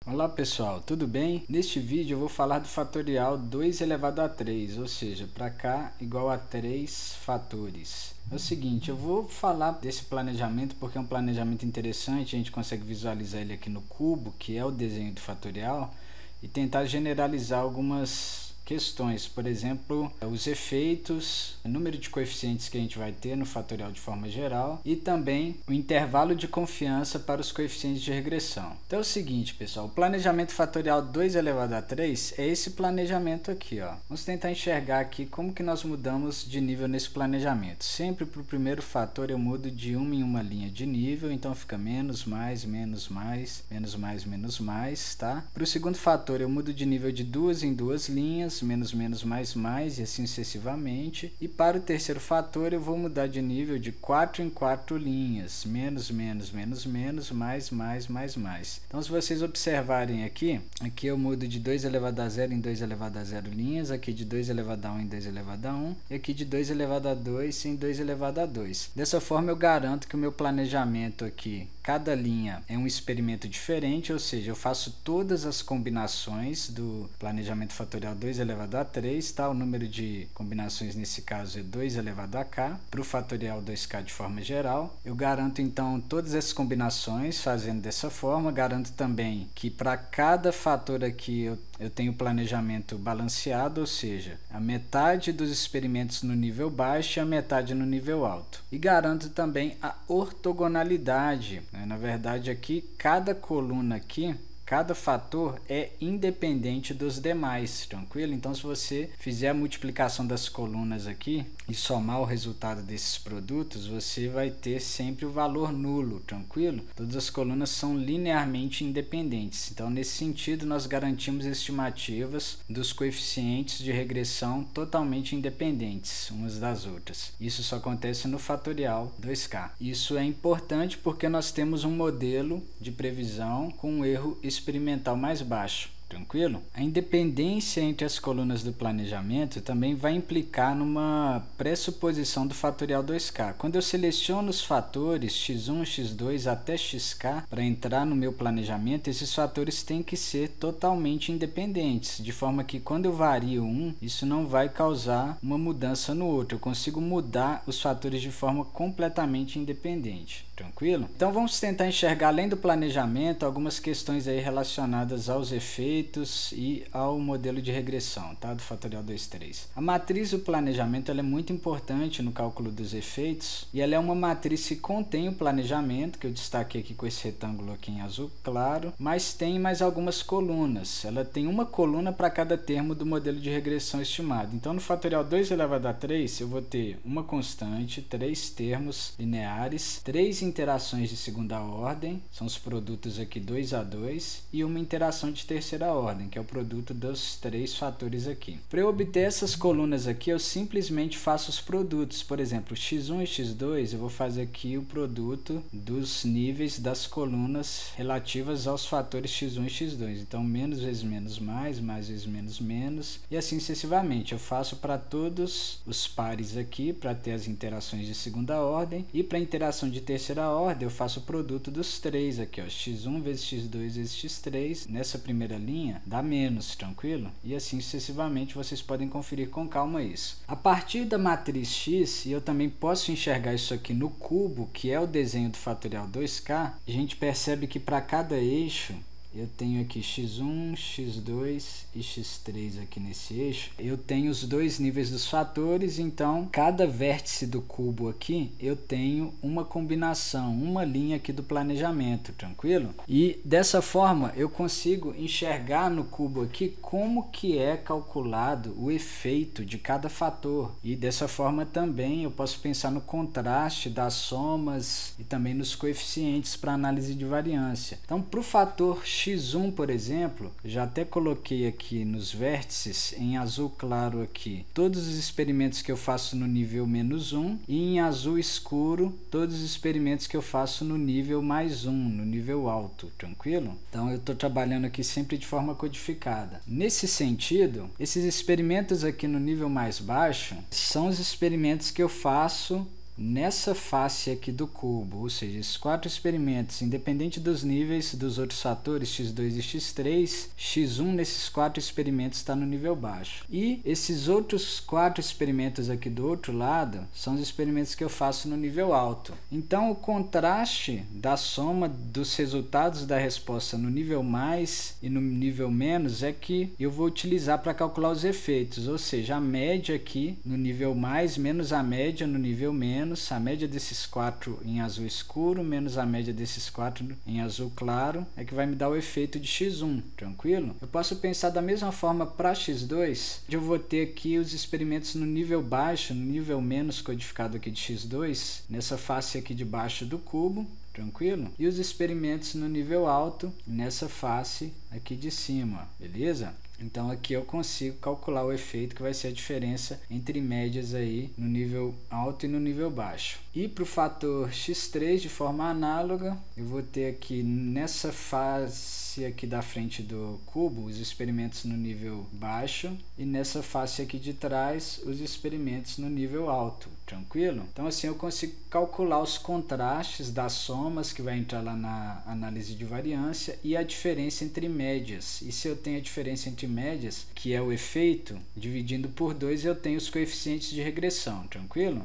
Olá pessoal, tudo bem? Neste vídeo eu vou falar do fatorial 2 elevado a 3, ou seja, para cá igual a 3 fatores. É o seguinte, eu vou falar desse planejamento porque é um planejamento interessante, a gente consegue visualizar ele aqui no cubo, que é o desenho do fatorial, e tentar generalizar algumas questões, por exemplo, os efeitos, o número de coeficientes que a gente vai ter no fatorial de forma geral e também o intervalo de confiança para os coeficientes de regressão. Então é o seguinte, pessoal, o planejamento fatorial 2 elevado a 3 é esse planejamento aqui, ó. Vamos tentar enxergar aqui como que nós mudamos de nível nesse planejamento. Sempre para o primeiro fator eu mudo de uma em uma linha de nível, então fica menos, mais, menos, mais, menos, mais, menos, mais, tá? Para o segundo fator eu mudo de nível de duas em duas linhas, menos, menos, mais, mais e assim sucessivamente. E para o terceiro fator eu vou mudar de nível de 4 em 4 linhas, menos, menos, menos, menos, mais, mais, mais, mais. Então se vocês observarem aqui eu mudo de 2 elevado a 0 em 2 elevado a 0 linhas, aqui de 2 elevado a 1 em 2 elevado a 1 e aqui de 2 elevado a 2 em 2 elevado a 2. Dessa forma eu garanto que o meu planejamento aqui, cada linha é um experimento diferente, ou seja, eu faço todas as combinações do planejamento fatorial 2 elevado a 3, tá? O número de combinações nesse caso é 2 elevado a k, para o fatorial 2k de forma geral. Eu garanto então todas essas combinações fazendo dessa forma, garanto também que para cada fator aqui eu tenho planejamento balanceado, ou seja, a metade dos experimentos no nível baixo e a metade no nível alto. E garanto também a ortogonalidade, né? Na verdade aqui, cada coluna aqui, cada fator é independente dos demais, tranquilo? Então se você fizer a multiplicação das colunas aqui e somar o resultado desses produtos, você vai ter sempre o valor nulo, tranquilo? Todas as colunas são linearmente independentes. Então nesse sentido nós garantimos estimativas dos coeficientes de regressão totalmente independentes umas das outras. Isso só acontece no fatorial 2k. Isso é importante porque nós temos um modelo de previsão com um erro experimental mais baixo. Tranquilo? A independência entre as colunas do planejamento também vai implicar numa pressuposição do fatorial 2k. Quando eu seleciono os fatores x1, x2 até xk para entrar no meu planejamento, esses fatores têm que ser totalmente independentes, de forma que quando eu vario um, isso não vai causar uma mudança no outro. Eu consigo mudar os fatores de forma completamente independente. Tranquilo? Então vamos tentar enxergar, além do planejamento, algumas questões aí relacionadas aos efeitos e ao modelo de regressão, tá? Do fatorial 2,3. A matriz do planejamento ela é muito importante no cálculo dos efeitos e ela é uma matriz que contém o planejamento, que eu destaquei aqui com esse retângulo aqui em azul claro, mas tem mais algumas colunas. Ela tem uma coluna para cada termo do modelo de regressão estimado. Então no fatorial 2 elevado a 3 eu vou ter uma constante, 3 termos lineares, 3 interações de segunda ordem, são os produtos aqui 2 a 2, e uma interação de terceira ordem, que é o produto dos 3 fatores aqui. Para eu obter essas colunas aqui, eu simplesmente faço os produtos. Por exemplo, x1 e x2, eu vou fazer aqui o produto dos níveis das colunas relativas aos fatores x1 e x2. Então, menos vezes menos mais, mais vezes menos menos, e assim sucessivamente. Eu faço para todos os pares aqui, para ter as interações de segunda ordem, e para a interação de terceira ordem eu faço o produto dos 3 aqui, ó, x1 vezes x2 vezes x3, nessa primeira linha dá menos, tranquilo? E assim sucessivamente, vocês podem conferir com calma isso. A partir da matriz x, e eu também posso enxergar isso aqui no cubo, que é o desenho do fatorial 2k, a gente percebe que para cada eixo eu tenho aqui x1, x2 e x3 aqui nesse eixo. Eu tenho os dois níveis dos fatores, então cada vértice do cubo aqui eu tenho uma combinação, uma linha aqui do planejamento, tranquilo? E dessa forma eu consigo enxergar no cubo aqui como que é calculado o efeito de cada fator. E dessa forma também eu posso pensar no contraste das somas e também nos coeficientes para análise de variância. Então para o fator x1, por exemplo, já até coloquei aqui nos vértices, em azul claro aqui, todos os experimentos que eu faço no nível menos 1, e em azul escuro, todos os experimentos que eu faço no nível mais 1, no nível alto, tranquilo? Então eu estou trabalhando aqui sempre de forma codificada. Nesse sentido, esses experimentos aqui no nível mais baixo, são os experimentos que eu faço nessa face aqui do cubo, ou seja, esses 4 experimentos, independente dos níveis dos outros fatores, x2 e x3, x1 nesses 4 experimentos está no nível baixo. E esses outros 4 experimentos aqui do outro lado são os experimentos que eu faço no nível alto. Então, o contraste da soma dos resultados da resposta no nível mais e no nível menos é que eu vou utilizar para calcular os efeitos, ou seja, a média aqui no nível mais menos a média no nível menos, a média desses 4 em azul escuro menos a média desses 4 em azul claro é que vai me dar o efeito de x1, tranquilo? Eu posso pensar da mesma forma para x2, eu vou ter aqui os experimentos no nível baixo, no nível menos codificado aqui de x2, nessa face aqui de baixo do cubo, tranquilo? E os experimentos no nível alto, nessa face aqui de cima, beleza? Então aqui eu consigo calcular o efeito que vai ser a diferença entre médias aí no nível alto e no nível baixo. E para o fator x3 de forma análoga, eu vou ter aqui nessa face aqui da frente do cubo os experimentos no nível baixo e nessa face aqui de trás os experimentos no nível alto, tranquilo? Então assim eu consigo calcular os contrastes das somas que vai entrar lá na análise de variância e a diferença entre médias. E se eu tenho a diferença entre médias, que é o efeito, dividindo por 2 eu tenho os coeficientes de regressão, tranquilo?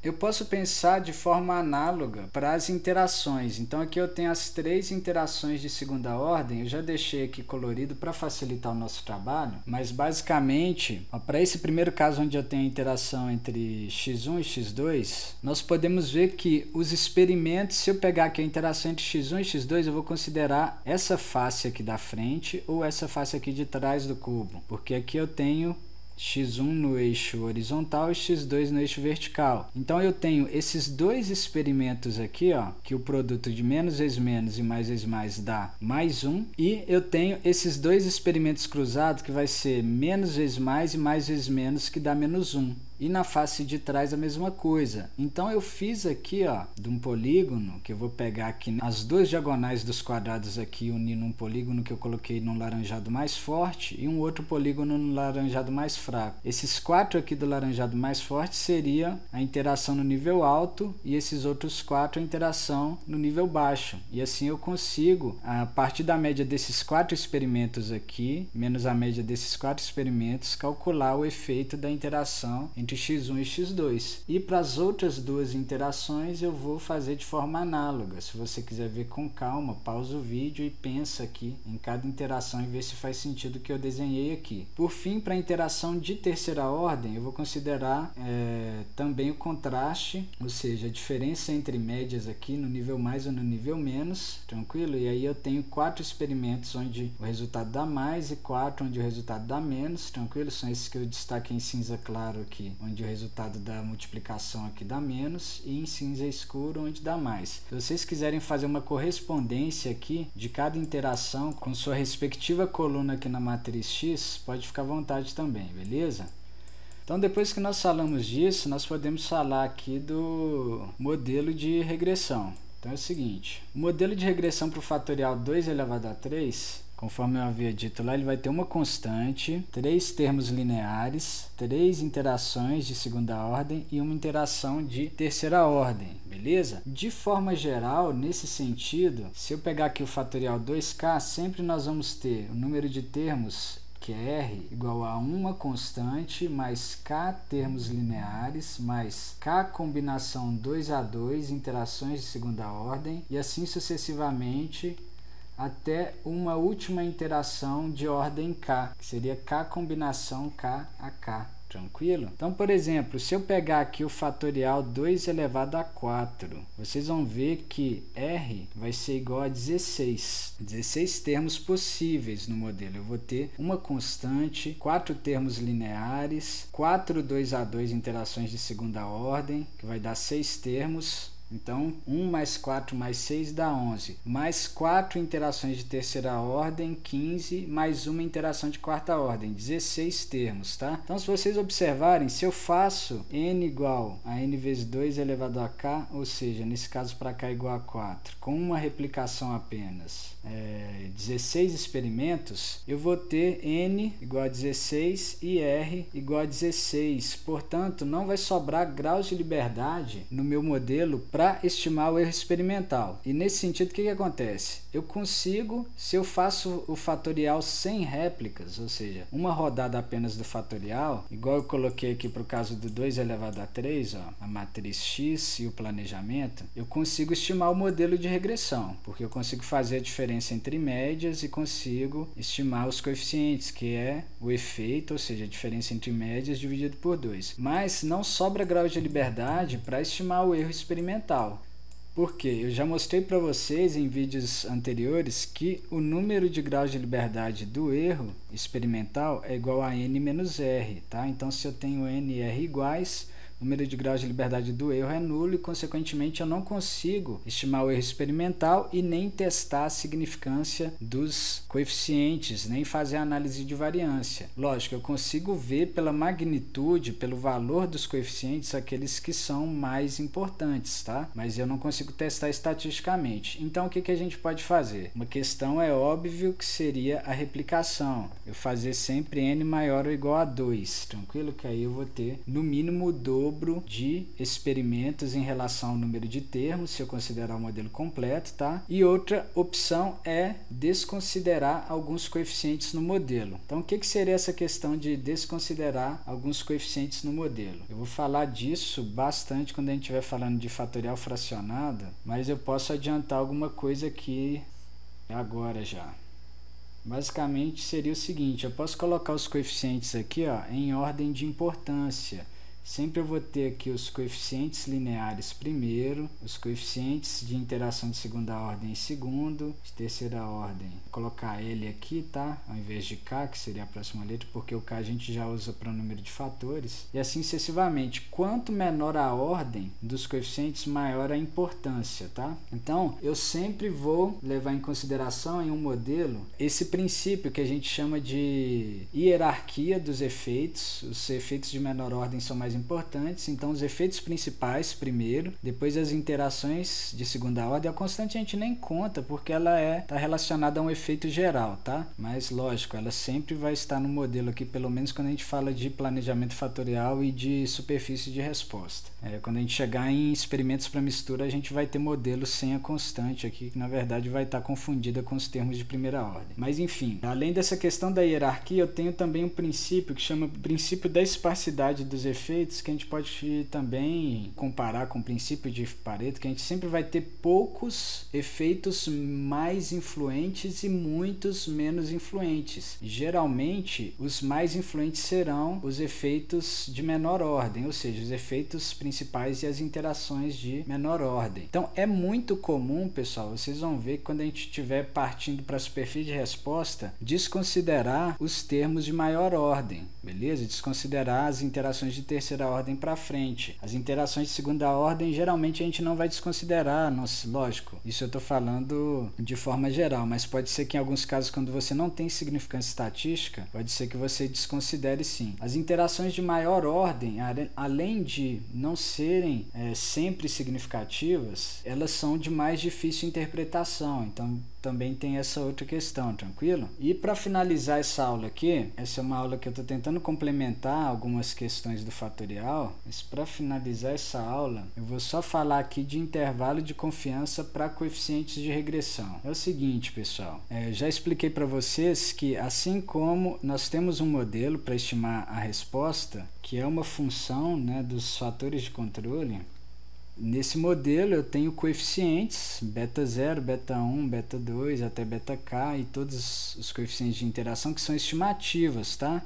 Eu posso pensar de forma análoga para as interações. Então aqui eu tenho as 3 interações de segunda ordem. Eu já deixei aqui colorido para facilitar o nosso trabalho. Mas basicamente, para esse primeiro caso onde eu tenho a interação entre x1 e x2, nós podemos ver que os experimentos, se eu pegar aqui a interação entre x1 e x2, eu vou considerar essa face aqui da frente ou essa face aqui de trás do cubo. Porque aqui eu tenho x1 no eixo horizontal e x2 no eixo vertical. Então eu tenho esses 2 experimentos aqui, ó, que o produto de menos vezes menos e mais vezes mais dá mais 1, e eu tenho esses 2 experimentos cruzados que vai ser menos vezes mais e mais vezes menos que dá menos 1. E na face de trás a mesma coisa. Então eu fiz aqui, ó, de um polígono, que eu vou pegar aqui as 2 diagonais dos quadrados aqui, unir num polígono que eu coloquei num laranjado mais forte e um outro polígono no laranjado mais fraco. Esses 4 aqui do laranjado mais forte seria a interação no nível alto e esses outros 4 a interação no nível baixo. E assim eu consigo, a partir da média desses 4 experimentos aqui, menos a média desses 4 experimentos, calcular o efeito da interação entre x1 e x2. E para as outras 2 interações eu vou fazer de forma análoga. Se você quiser ver com calma, pausa o vídeo e pensa aqui em cada interação e ver se faz sentido o que eu desenhei aqui. Por fim, para a interação de terceira ordem, eu vou considerar também o contraste, ou seja, a diferença entre médias aqui no nível mais ou no nível menos, tranquilo? E aí eu tenho 4 experimentos onde o resultado dá mais e 4 onde o resultado dá menos, tranquilo? São esses que eu destaquei em cinza claro aqui, onde o resultado da multiplicação aqui dá menos, e em cinza escuro onde dá mais. Se vocês quiserem fazer uma correspondência aqui de cada interação com sua respectiva coluna aqui na matriz X, pode ficar à vontade também, beleza? Então depois que nós falamos disso, nós podemos falar aqui do modelo de regressão. Então é o seguinte, o modelo de regressão para o fatorial 2 elevado a 3, conforme eu havia dito lá, ele vai ter uma constante, 3 termos lineares, 3 interações de segunda ordem e uma interação de terceira ordem, beleza? De forma geral, nesse sentido, se eu pegar aqui o fatorial 2k, sempre nós vamos ter o número de termos, que é R, igual a uma constante, mais K termos lineares, mais K combinação 2a2, interações de segunda ordem, e assim sucessivamente, até uma última interação de ordem K, que seria K combinação K a K, tranquilo? Então, por exemplo, se eu pegar aqui o fatorial 2 elevado a 4, vocês vão ver que R vai ser igual a 16. 16 termos possíveis no modelo. Eu vou ter uma constante, 4 termos lineares, 4 2a2 interações de segunda ordem, que vai dar 6 termos. Então, 1 mais 4 mais 6 dá 11. Mais 4 interações de terceira ordem, 15, mais uma interação de quarta ordem, 16 termos, tá? Então, se vocês observarem, se eu faço n igual a n vezes 2 elevado a k, ou seja, nesse caso para k igual a 4, com uma replicação apenas, 16 experimentos, eu vou ter N igual a 16 e R igual a 16. Portanto, não vai sobrar graus de liberdade no meu modelo para estimar o erro experimental. E nesse sentido, o que acontece? Eu consigo, se eu faço o fatorial sem réplicas, ou seja, uma rodada apenas do fatorial, igual eu coloquei aqui para o caso do 2 elevado a 3, ó, a matriz X e o planejamento, eu consigo estimar o modelo de regressão, porque eu consigo fazer a diferença entre médias e consigo estimar os coeficientes, que é o efeito, ou seja, a diferença entre médias dividido por 2. Mas não sobra grau de liberdade para estimar o erro experimental. Porque eu já mostrei para vocês em vídeos anteriores que o número de graus de liberdade do erro experimental é igual a n menos r, tá? Então, se eu tenho n e r iguais, o número de graus de liberdade do erro é nulo e, consequentemente, eu não consigo estimar o erro experimental e nem testar a significância dos coeficientes, nem fazer a análise de variância. Lógico, eu consigo ver pela magnitude, pelo valor dos coeficientes, aqueles que são mais importantes, tá? Mas eu não consigo testar estatisticamente. Então, o que a gente pode fazer? Uma questão é óbvio que seria a replicação. Eu fazer sempre n maior ou igual a 2, tranquilo? Que aí eu vou ter, no mínimo, o dobro de experimentos em relação ao número de termos, se eu considerar o modelo completo, tá? E outra opção é desconsiderar alguns coeficientes no modelo. Então, o que seria essa questão de desconsiderar alguns coeficientes no modelo? Eu vou falar disso bastante quando a gente estiver falando de fatorial fracionado, mas eu posso adiantar alguma coisa aqui agora já. Basicamente seria o seguinte: eu posso colocar os coeficientes aqui, ó, em ordem de importância. Sempre eu vou ter aqui os coeficientes lineares primeiro, os coeficientes de interação de segunda ordem em segundo, de terceira ordem. Vou colocar L aqui, tá? Ao invés de K, que seria a próxima letra, porque o K a gente já usa para o número de fatores. E assim sucessivamente. Quanto menor a ordem dos coeficientes, maior a importância, tá? Então, eu sempre vou levar em consideração em um modelo esse princípio que a gente chama de hierarquia dos efeitos. Os efeitos de menor ordem são mais importantes, então os efeitos principais primeiro, depois as interações de segunda ordem. A constante a gente nem conta porque ela está relacionada a um efeito geral, tá? Mas lógico, ela sempre vai estar no modelo aqui, pelo menos quando a gente fala de planejamento fatorial e de superfície de resposta. Quando a gente chegar em experimentos para mistura, a gente vai ter modelo sem a constante aqui, que na verdade vai estar confundida com os termos de primeira ordem. Mas enfim, além dessa questão da hierarquia, eu tenho também um princípio que chama princípio da esparsidade dos efeitos, que a gente pode também comparar com o princípio de Pareto, que a gente sempre vai ter poucos efeitos mais influentes e muitos menos influentes. Geralmente, os mais influentes serão os efeitos de menor ordem, ou seja, os efeitos principais e as interações de menor ordem. Então, é muito comum, pessoal, vocês vão ver que quando a gente estiver partindo para a superfície de resposta, desconsiderar os termos de maior ordem, beleza? Desconsiderar as interações de terceira ordem para frente. As interações de segunda ordem, geralmente a gente não vai desconsiderar, lógico, isso eu estou falando de forma geral, mas pode ser que em alguns casos, quando você não tem significância estatística, pode ser que você desconsidere sim. As interações de maior ordem, além de não serem sempre significativas, elas são de mais difícil interpretação, então também tem essa outra questão, tranquilo? E para finalizar essa aula aqui, essa é uma aula que eu estou tentando complementar algumas questões do fatorial, mas para finalizar essa aula, eu vou só falar aqui de intervalo de confiança para coeficientes de regressão. É o seguinte, pessoal, eu já expliquei para vocês que assim como nós temos um modelo para estimar a resposta, que é uma função, né, dos fatores de controle, nesse modelo eu tenho coeficientes beta 0, beta 1, beta 2 até beta k e todos os coeficientes de interação que são estimativas, tá?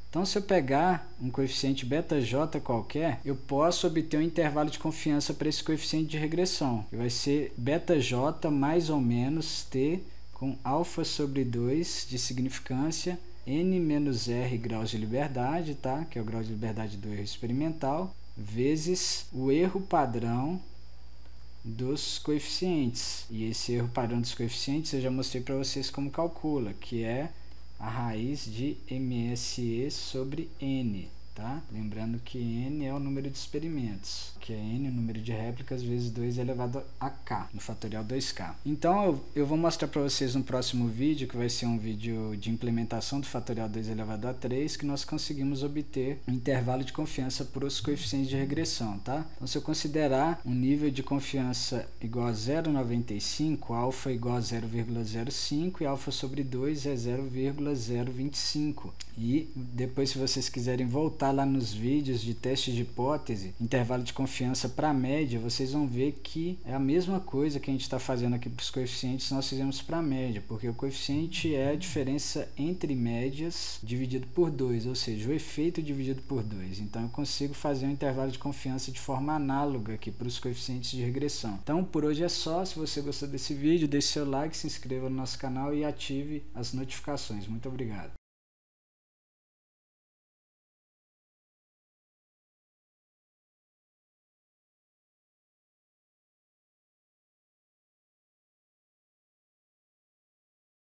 Então, se eu pegar um coeficiente beta j qualquer, eu posso obter um intervalo de confiança para esse coeficiente de regressão, que vai ser beta j mais ou menos t com alfa sobre 2 de significância, n menos r graus de liberdade, tá? Que é o grau de liberdade do erro experimental, vezes o erro padrão dos coeficientes. E esse erro padrão dos coeficientes eu já mostrei para vocês como calcula, que é a raiz de MSE sobre N. tá? Lembrando que n é o número de experimentos, que é n o número de réplicas vezes 2 elevado a k, no fatorial 2k. Então eu vou mostrar para vocês no próximo vídeo, que vai ser um vídeo de implementação do fatorial 2 elevado a 3, que nós conseguimos obter um intervalo de confiança para os coeficientes de regressão, tá? Então, se eu considerar um nível de confiança igual a 0,95, alfa igual a 0,05 e alfa sobre 2 é 0,025. E depois, se vocês quiserem voltar lá nos vídeos de teste de hipótese, intervalo de confiança para a média, vocês vão ver que é a mesma coisa que a gente está fazendo aqui para os coeficientes, nós fizemos para a média, porque o coeficiente é a diferença entre médias dividido por 2, ou seja, o efeito dividido por 2. Então eu consigo fazer um intervalo de confiança de forma análoga aqui para os coeficientes de regressão. Então por hoje é só. Se você gostou desse vídeo, deixe seu like, se inscreva no nosso canal e ative as notificações. Muito obrigado.